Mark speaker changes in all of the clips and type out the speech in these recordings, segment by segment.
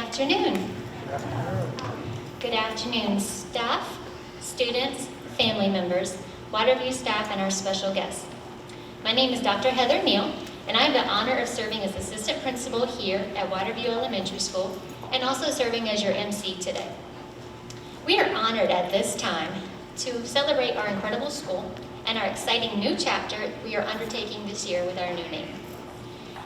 Speaker 1: afternoon. Good afternoon, staff, students, family members, Waterview staff, and our special guests. My name is Dr. Heather Neal, and I have the honor of serving as assistant principal here at Waterview Elementary School, and also serving as your MC today. We are honored at this time to celebrate our incredible school and our exciting new chapter we are undertaking this year with our new name.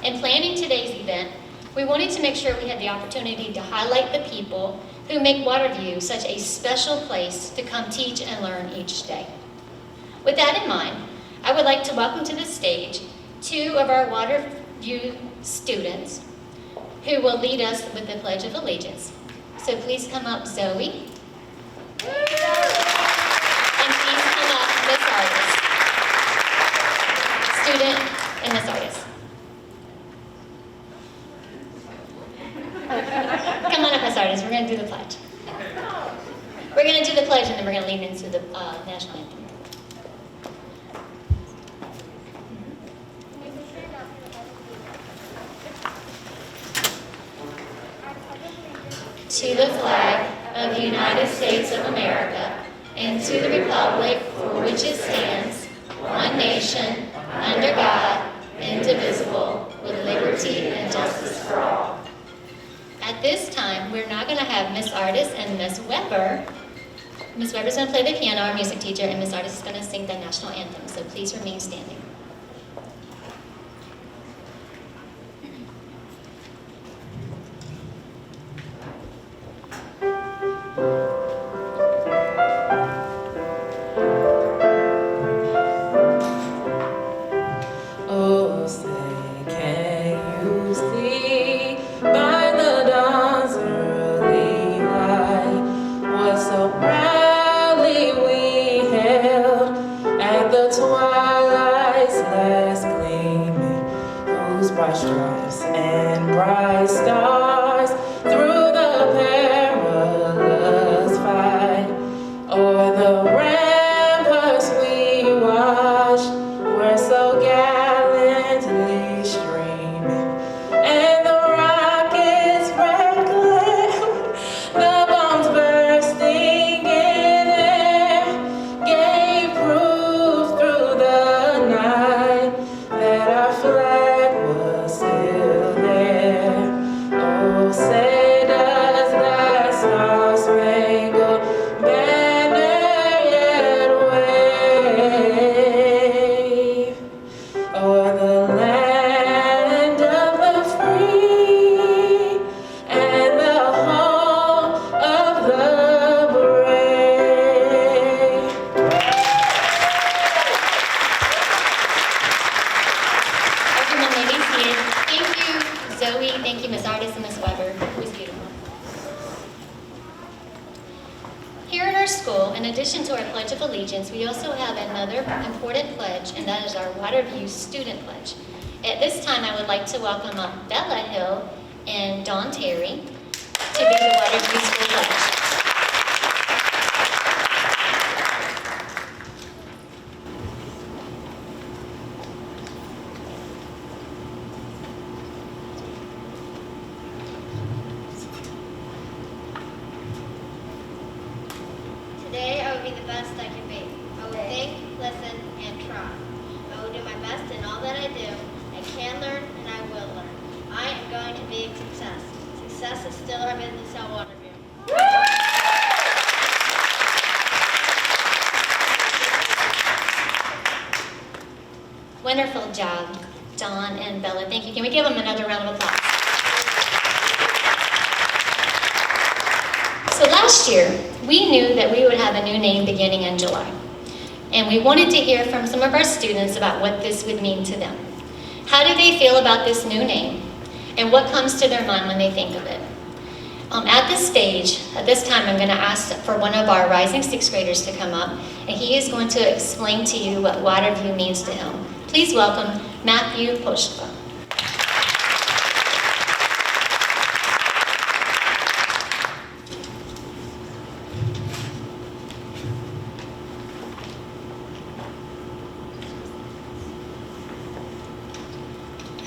Speaker 1: In planning today's event, we wanted to make sure we had the opportunity to highlight the people who make Waterview such a special place to come teach and learn each day. With that in mind, I would like to welcome to the stage two of our Waterview students who will lead us with the Pledge of Allegiance. So please come up, Zoe. And please come up, Miss Artist. Student and Miss Artist. Come on up, Miss Artist. We're going to do the pledge. We're going to do the pledge and then we're going to lead into the national anthem. To the flag of the United States of America, and to the republic for which it stands, one nation, under God, indivisible, with liberty and justice for all. At this time, we're now going to have Miss Artist and Miss Weber. Miss Weber's going to play the piano, our music teacher, and Miss Artist is going to sing the national anthem, so please remain standing. We also have another important pledge, and that is our Waterview Student Pledge. At this time, I would like to welcome up Bella Hill and Dawn Terry to be the Waterview School Pledge.
Speaker 2: Today, I will be the best I can be. I will think, listen, and try. I will do my best in all that I do. I can learn, and I will learn. I am going to be a success. Success is still our business at Waterview.
Speaker 1: Wonderful job, Dawn and Bella. Thank you. Can we give them another round of applause? So last year, we knew that we would have a new name beginning in July. And we wanted to hear from some of our students about what this would mean to them. How do they feel about this new name? And what comes to their mind when they think of it? At this stage, at this time, I'm going to ask for one of our rising sixth graders to come up, and he is going to explain to you what Waterview means to him. Please welcome Matthew Poshka.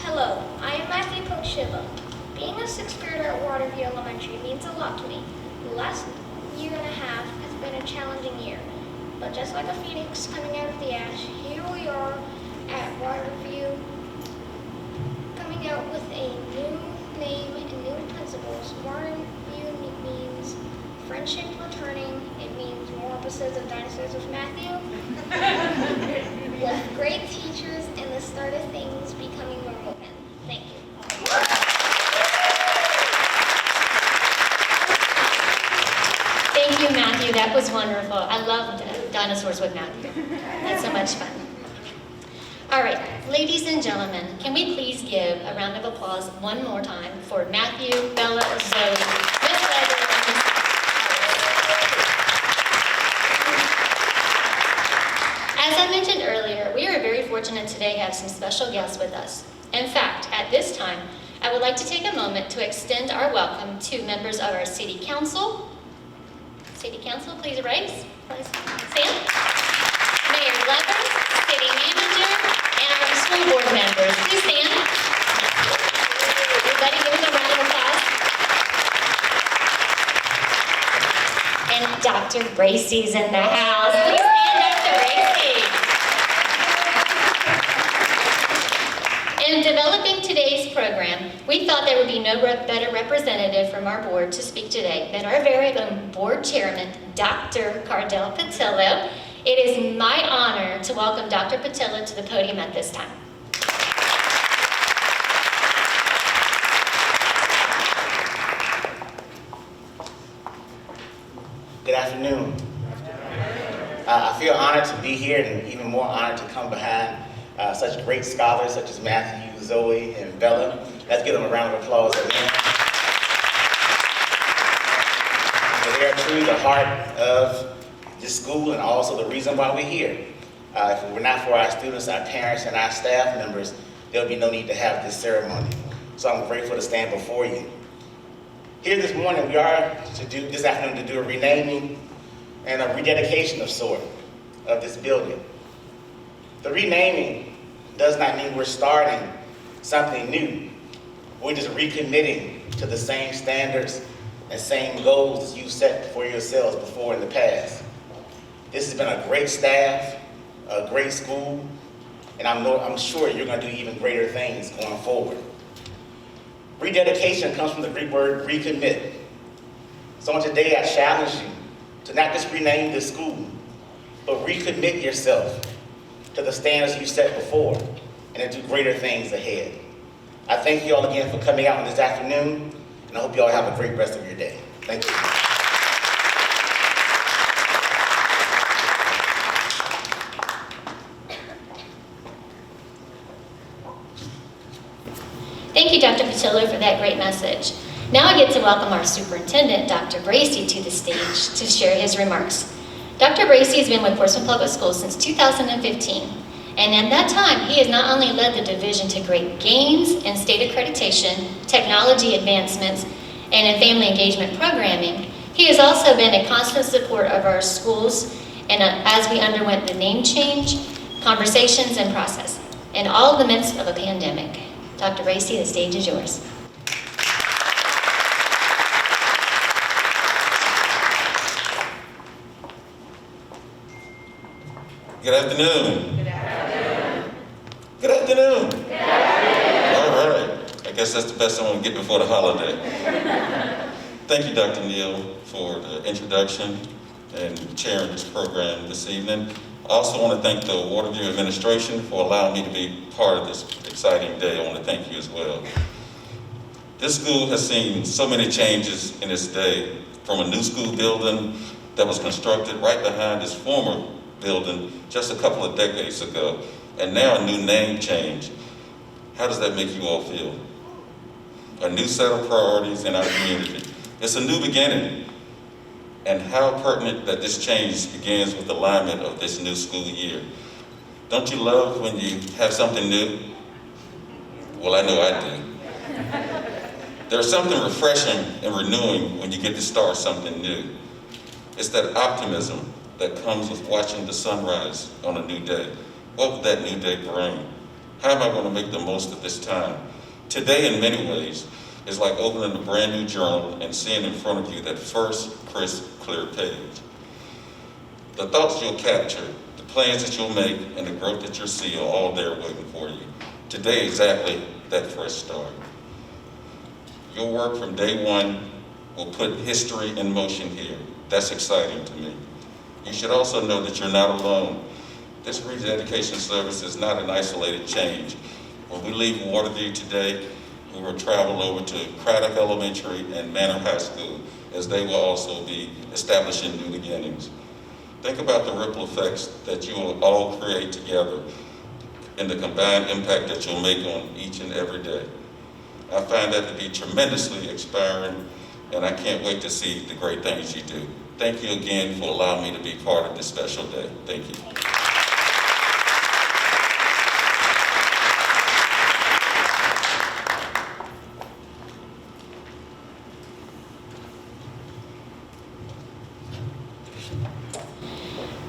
Speaker 2: Hello, I am Matthew Poshka.
Speaker 3: Being a sixth grader at Waterview Elementary means a lot to me. The last year and a half has been a challenging year, but just like a phoenix coming out of the ash, here we are at Waterview, coming out with a new name and new principles. Waterview means friendship returning. It means more episodes of Dinosaurs with Matthew. With great teachers and the start of things becoming normal again. Thank you.
Speaker 1: Thank you, Matthew. That was wonderful. I loved Dinosaurs with Matthew. That's so much fun. All right, ladies and gentlemen, can we please give a round of applause one more time for Matthew, Bella, Zoe, Miss Weber, and Miss As I mentioned earlier, we are very fortunate today to have some special guests with us. In fact, at this time, I would like to take a moment to extend our welcome to members of our City Council. City Council, please rise. Please stand. Mayor Levers, City Manager, and our school board members. Please stand. Everybody give them a round of applause. And Dr. Bracey's in the house. Please stand, Dr. Bracey. In developing today's program, we thought there would be no better representative from our board to speak today than our very own board chairman, Dr. Cardell Patillo. It is my honor to welcome Dr. Patillo to the podium at this time.
Speaker 4: Good afternoon. I feel honored to be here and even more honored to come behind such great scholars such as Matthew, Zoe, and Bella. Let's give them a round of applause again. They are truly the heart of this school and also the reason why we're here. If it were not for our students, our parents, and our staff members, there would be no need to have this ceremony. So I'm grateful to stand before you. Here this morning, we are this afternoon to do a renaming and a rededication of sort of this building. The renaming does not mean we're starting something new. We're just recommitting to the same standards and same goals that you set for yourselves before in the past. This has been a great staff, a great school, and I'm sure you're going to do even greater things going forward. Rededication comes from the Greek word recommit. So on today, I challenge you to not just rename this school, but recommit yourself to the standards you set before and to do greater things ahead. I thank you all again for coming out this afternoon, and I hope you all have a great rest of your day. Thank you.
Speaker 1: Thank you, Dr. Patillo, for that great message. Now I get to welcome our superintendent, Dr. Bracey, to the stage to share his remarks. Dr. Bracey has been with Portsmouth Public Schools since 2015, and at that time, he has not only led the division to great gains in state accreditation, technology advancements, and in family engagement programming, he has also been a constant support of our schools and as we underwent the name change, conversations, and process, in all the midst of a pandemic. Dr. Bracey, the stage is yours.
Speaker 5: Good afternoon. Good afternoon. Good afternoon. Good afternoon. All right. I guess that's the best I'm going to get before the holiday. Thank you, Dr. Neal, for the introduction and chairing this program this evening. I also want to thank the Waterview administration for allowing me to be part of this exciting day. I want to thank you as well. This school has seen so many changes in its day, from a new school building that was constructed right behind its former building just a couple of decades ago, and now a new name change. How does that make you all feel? A new set of priorities in our community. It's a new beginning. And how pertinent that this change begins with the alignment of this new school year. Don't you love when you have something new? Well, I know I do. There's something refreshing and renewing when you get to start something new. It's that optimism that comes with watching the sunrise on a new day. What will that new day bring? How am I going to make the most of this time? Today, in many ways, It's like opening a brand new journal and seeing in front of you that first crisp, clear page. The thoughts you'll capture, the plans that you'll make, and the growth that you'll see are all there waiting for you. Today, exactly that fresh start. Your work from day one will put history in motion here. That's exciting to me. You should also know that you're not alone. This rededication service is not an isolated change. When we leave Waterview today, we will travel over to Craddock Elementary and Manor High School, as they will also be establishing new beginnings. Think about the ripple effects that you will all create together and the combined impact that you'll make on each and every day. I find that to be tremendously inspiring, and I can't wait to see the great things you do. Thank you again for allowing me to be part of this special day. Thank you.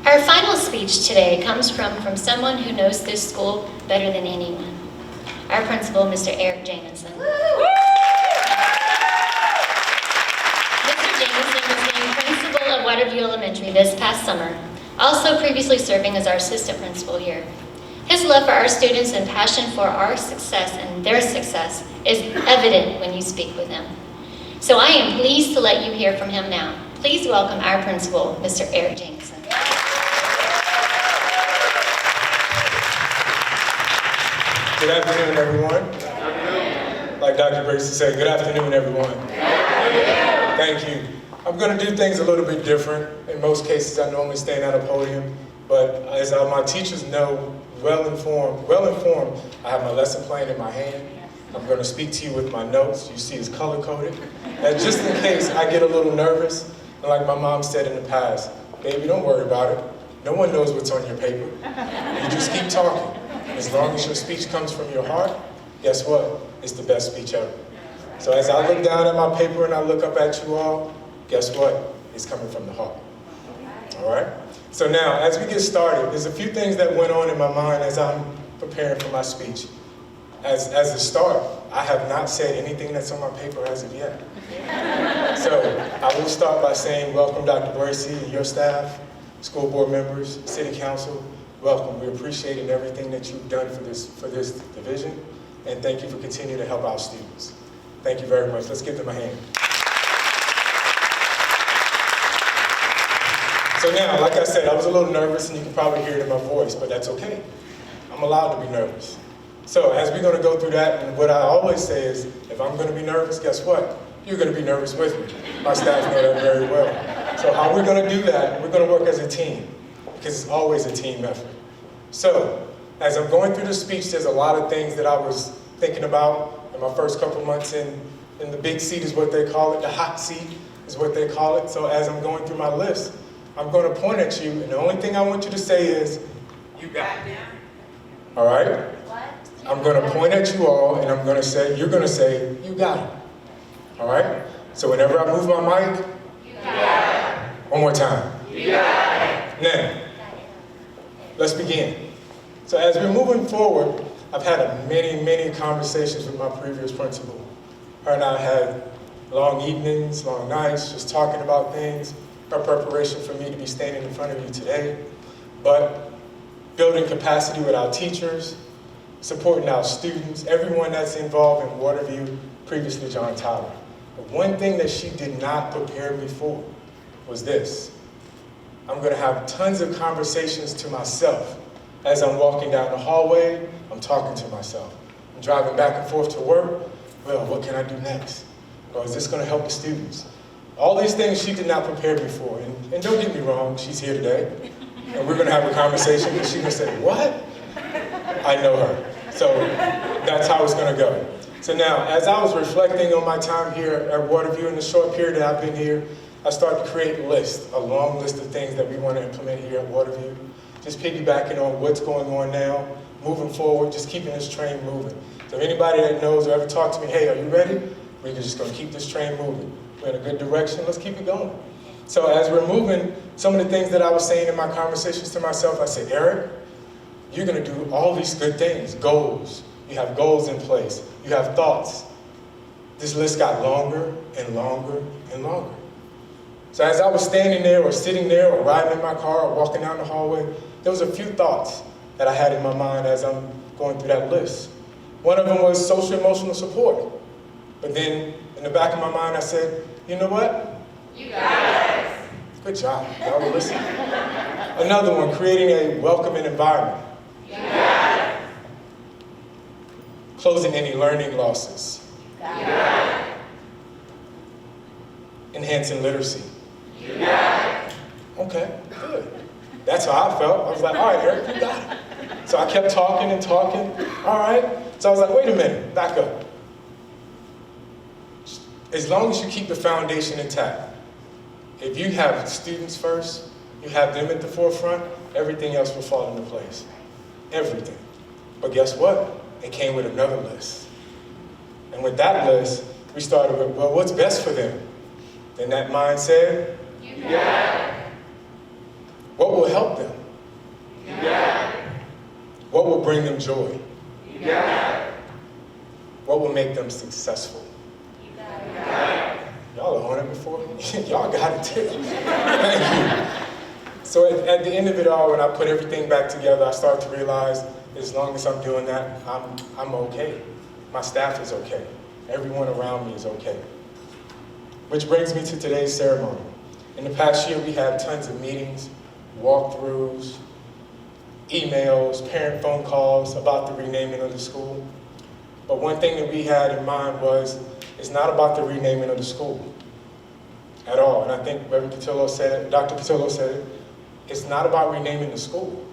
Speaker 1: Our final speech today comes from someone who knows this school better than anyone. Our principal, Mr. Eric Jamison. Mr. Jamison was named principal of Waterview Elementary this past summer, also previously serving as our assistant principal here. His love for our students and passion for our success and their success is evident when you speak with him. So I am pleased to let you hear from him now. Please welcome our principal, Mr. Eric Jamison.
Speaker 6: Good afternoon, everyone. Good afternoon. Like Dr. Bracey said, good afternoon, everyone. Good afternoon. Thank you. I'm going to do things a little bit different. In most cases, I normally stand at a podium, but as my teachers know, well-informed, I have my lesson plan in my hand. I'm going to speak to you with my notes. You see it's color-coded. And just in case I get a little nervous, and like my mom said in the past, baby, don't worry about it. No one knows what's on your paper. You just keep talking. As long as your speech comes from your heart, guess what? It's the best speech ever. So as I look down at my paper and I look up at you all, guess what? It's coming from the heart. All right? So now, as we get started, there's a few things that went on in my mind as I'm preparing for my speech. As a start, I have not said anything that's on my paper as of yet. So I will start by saying welcome, Dr. Bracey and your staff, school board members, city council. Welcome. We appreciate everything that you've done for this division, and thank you for continuing to help our students. Thank you very much. Let's give them a hand. So now, like I said, I was a little nervous, and you can probably hear it in my voice, but that's okay. I'm allowed to be nervous. So as we're going to go through that, and what I always say is, if I'm going to be nervous, guess what? You're going to be nervous with me. My staff know that very well. So how we're going to do that, we're going to work as a team, because it's always a team effort. So, as I'm going through the speech, there's a lot of things that I was thinking about in my first couple months in the big seat is what they call it, the hot seat is what they call it. So as I'm going through my list, I'm going to point at you, and the only thing I want you to say is, you got it. All right?
Speaker 3: What?
Speaker 6: I'm going to point at you all, and I'm going to say, you're going to say, you got it. All right? So whenever I move my mic, you got it. One more time. You got it. Now, let's begin. So as we're moving forward, I've had many conversations with my previous principal. Her and I had long evenings, long nights, just talking about things, her preparation for me to be standing in front of you today, but building capacity with our teachers, supporting our students, everyone that's involved in Waterview, previously John Tyler. But one thing that she did not prepare me for was this. I'm going to have tons of conversations to myself. As I'm walking down the hallway, I'm talking to myself. I'm driving back and forth to work. Well, what can I do next? Or is this going to help the students? All these things she did not prepare me for. And don't get me wrong, she's here today. And we're going to have a conversation, and she's going to say, what? I know her. So that's how it's going to go. So now, as I was reflecting on my time here at Waterview in the short period that I've been here, I started to create a long list of things that we want to implement here at Waterview. Just piggybacking on what's going on now, moving forward, just keeping this train moving. So anybody that knows or ever talked to me, hey, are you ready? We're just going to keep this train moving. We're in a good direction. Let's keep it going. So as we're moving, some of the things that I was saying in my conversations to myself, I said, Eric, you're going to do all these good things, goals. You have goals in place. You have thoughts. this list got longer and longer and longer. So as I was standing there or sitting there or riding in my car or walking down the hallway, there was a few thoughts that I had in my mind as I'm going through that list. One of them was social emotional support. But then in the back of my mind I said, you know what?
Speaker 7: You got it.
Speaker 6: Good job, y'all were listening. Another one, creating a welcoming environment.
Speaker 7: You got it.
Speaker 6: Closing any learning losses.
Speaker 7: You got it.
Speaker 6: Enhancing literacy.
Speaker 7: You got it.
Speaker 6: Okay, good. That's how I felt. I was like, all right, Eric, you got it. So I kept talking and talking. All right. So I was like, wait a minute, back up. As long as you keep the foundation intact, if you have students first, you have them at the forefront, everything else will fall into place. Everything. But guess what? It came with another list. And with that list, we started with, well, what's best for them? Then that mind said,
Speaker 7: You got it.
Speaker 6: what will help them?
Speaker 7: You got it.
Speaker 6: What will bring them joy?
Speaker 7: You got it.
Speaker 6: What will make them successful?
Speaker 7: You got it.
Speaker 6: Y'all are on it before? Y'all got it too. Thank you. So at the end of it all, when I put everything back together, I start to realize as long as I'm doing that, I'm okay. My staff is okay. Everyone around me is okay. Which brings me to today's ceremony. In the past year, we had tons of meetings, walkthroughs, emails, parent phone calls about the renaming of the school. But one thing that we had in mind was, it's not about the renaming of the school at all. And I think Reverend Patillo said it, Dr. Patillo said it, it's not about renaming the school.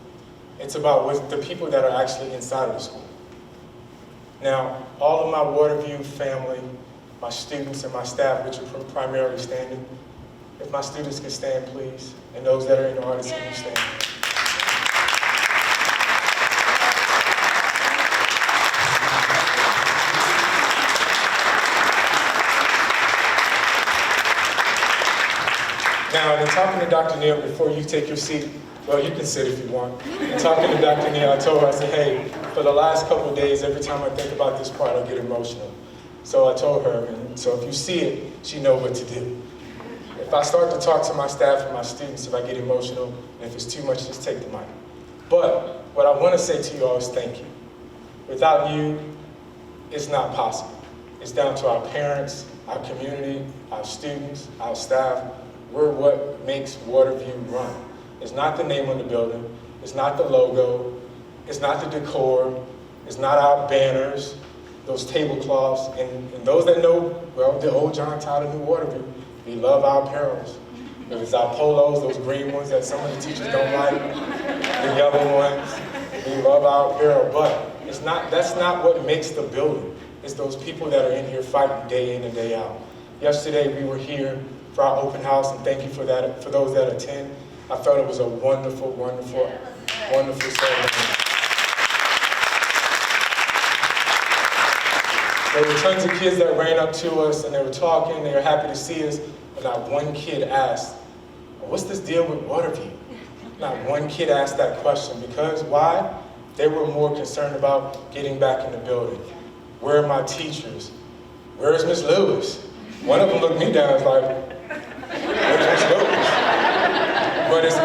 Speaker 6: It's about with the people that are actually inside of the school. Now, all of my Waterview family, my students and my staff, which are primarily standing, if my students could stand, please, and those that are in the audience, can you stand? Now, in talking to Dr. Neal before you take your seat, well, you can sit if you want. In talking to Dr. Neal, I told her, I said, hey, for the last couple of days, every time I think about this part, I get emotional. So I told her, and so if you see it, she knows what to do. If I start to talk to my staff and my students, if I get emotional, and if it's too much, just take the mic. But what I want to say to you all is thank you. Without you, it's not possible. It's down to our parents, our community, our students, our staff. We're what makes Waterview run. It's not the name on the building. It's not the logo. It's not the decor. It's not our banners, those tablecloths. And those that know, well, the old John Tyler New Waterview, we love our apparels. If it's our polos, those green ones that some of the teachers don't like, the yellow ones, we love our apparel. But it's not, that's not what makes the building. It's those people that are in here fighting day in and day out. Yesterday we were here for our open house, and thank you for that, for those that attend. I felt it was a wonderful, wonderful, wonderful ceremony. There were tons of kids that ran up to us and they were talking, they were happy to see us, but not one kid asked, well, what's this deal with Waterview? Not one kid asked that question, because why? They were more concerned about getting back in the building. Where are my teachers? Where is Miss Lewis? One of them looked me down and was like, where's Miss Lewis? But it's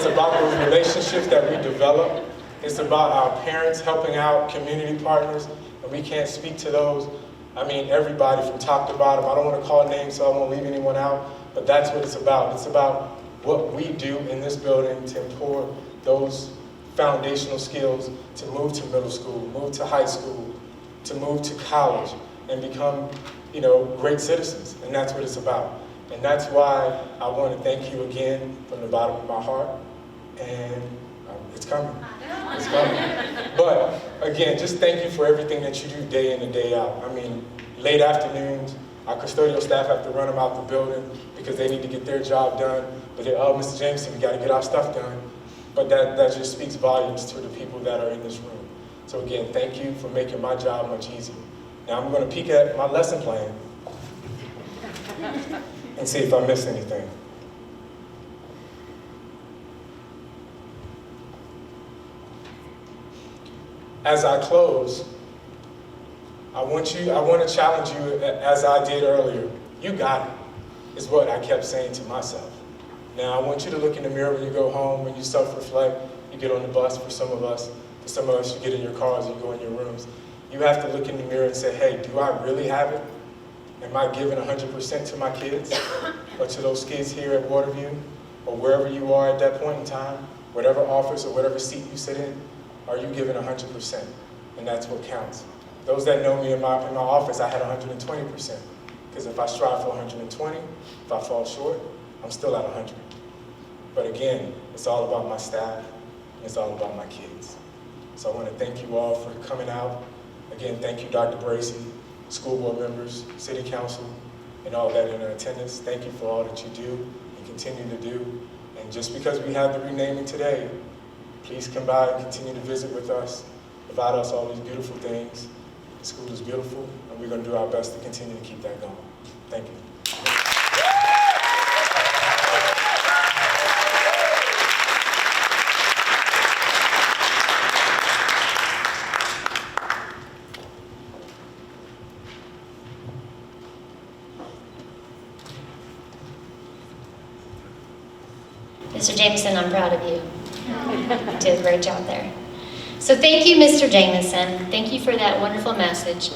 Speaker 6: about those relationships that we develop. It's about our parents helping out, community partners, and we can't speak to those. I mean, everybody from top to bottom. I don't want to call names, so I won't leave anyone out, but that's what it's about. It's about what we do in this building to pour those foundational skills to move to middle school, move to high school, to move to college, and become, great citizens. And that's what it's about. And that's why I want to thank you again from the bottom of my heart. And it's coming. It's coming. But again, just thank you for everything that you do day in and day out. I mean, late afternoons, our custodial staff have to run them out the building because they need to get their job done. But Mr. Jameson, we got to get our stuff done. But that just speaks volumes to the people that are in this room. So again, thank you for making my job much easier. Now I'm going to peek at my lesson plan and see if I missed anything. As I close, I want to challenge you as I did earlier. You got it, is what I kept saying to myself. Now, I want you to look in the mirror when you go home, when you self-reflect, you get on the bus for some of us, you get in your cars, you go in your rooms. You have to look in the mirror and say, hey, do I really have it? Am I giving 100% to my kids or to those kids here at Waterview or wherever you are at that point in time, whatever office or whatever seat you sit in, are you giving 100%? And that's what counts. Those that know me in my office, I had 120%. Because if I strive for 120, if I fall short, I'm still at 100. But again, it's all about my staff, and it's all about my kids. So I want to thank you all for coming out. Again, thank you, Dr. Bracy, school board members, city council, and all that in attendance. Thank you for all that you do and continue to do. And just because we have the renaming today, please come by and continue to visit with us, provide us all these beautiful things. The school is beautiful, and we're going to do our best to continue to keep that going. Thank you.
Speaker 1: Mr. Jameson, I'm proud of you. You did a great job there. So thank you, Mr. Jameson. Thank you for that wonderful message.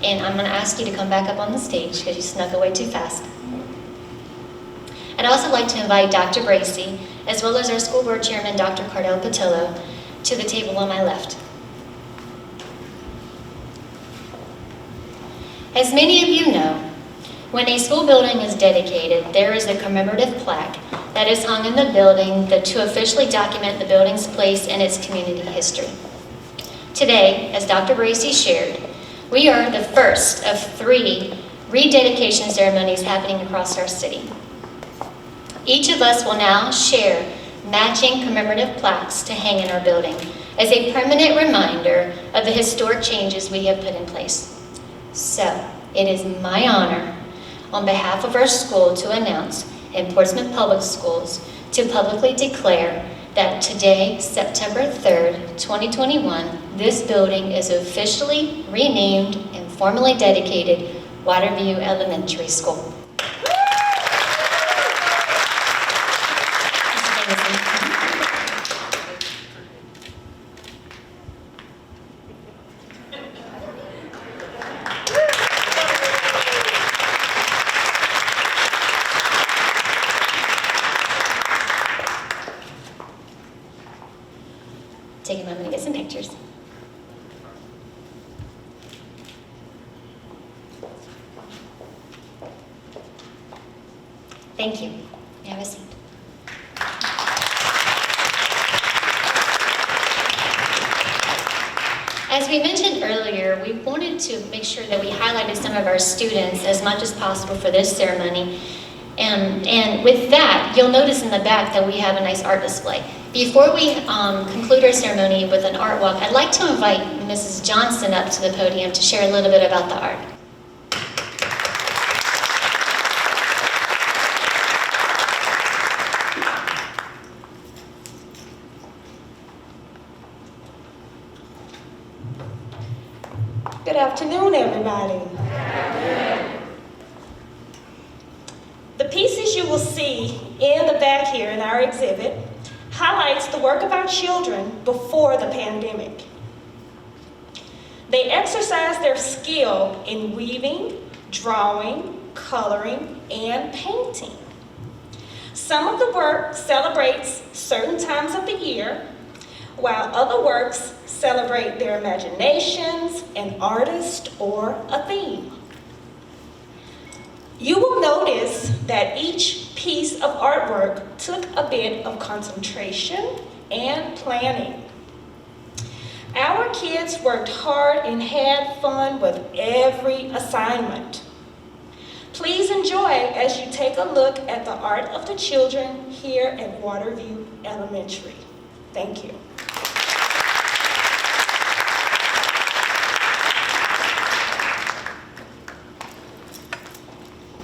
Speaker 1: And I'm going to ask you to come back up on the stage because you snuck away too fast. I'd also like to invite Dr. Bracy, as well as our school board chairman, Dr. Cardell Patillo, to the table on my left. As many of you know, when a school building is dedicated, there is a commemorative plaque that is hung in the building to officially document the building's place in its community history. Today, as Dr. Bracy shared, we are the first of 3 rededication ceremonies happening across our city. Each of us will now share matching commemorative plaques to hang in our building as a permanent reminder of the historic changes we have put in place. So, it is my honor, on behalf of our school, to announce in Portsmouth Public Schools to publicly declare that today, September 3rd, 2021, this building is officially renamed and formally dedicated Waterview Elementary School. Take a moment to get some pictures. Thank you. Have a seat. As we mentioned earlier, we wanted to make sure that we highlighted some of our students as much as possible for this ceremony. And with that, you'll notice in the back that we have a nice art display. Before we conclude our ceremony with an art walk, I'd like to invite Mrs. Johnson up to the podium to share a little bit about the art.
Speaker 8: Good afternoon, everybody. The pieces you will see in the back here in our exhibit highlights the work of our children before the pandemic. They exercise their skill in weaving, drawing, coloring, and painting. Some of the work celebrates certain times of the year, while other works celebrate their imaginations, an artist, or a theme. You will notice that each piece of artwork took a bit of concentration and planning. Our kids worked hard and had fun with every assignment. Please enjoy as you take a look at the art of the children here at Waterview Elementary. Thank you.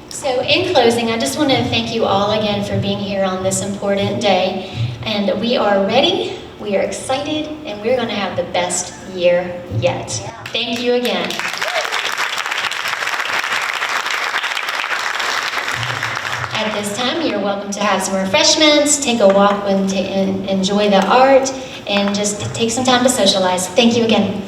Speaker 1: So in closing, I just want to thank you all again for being here on this important day. And we are ready, we are excited, and we're going to have the best year yet. Thank you again. At this time, you're welcome to have some refreshments, take a walk and enjoy the art, and just take some time to socialize. Thank you again.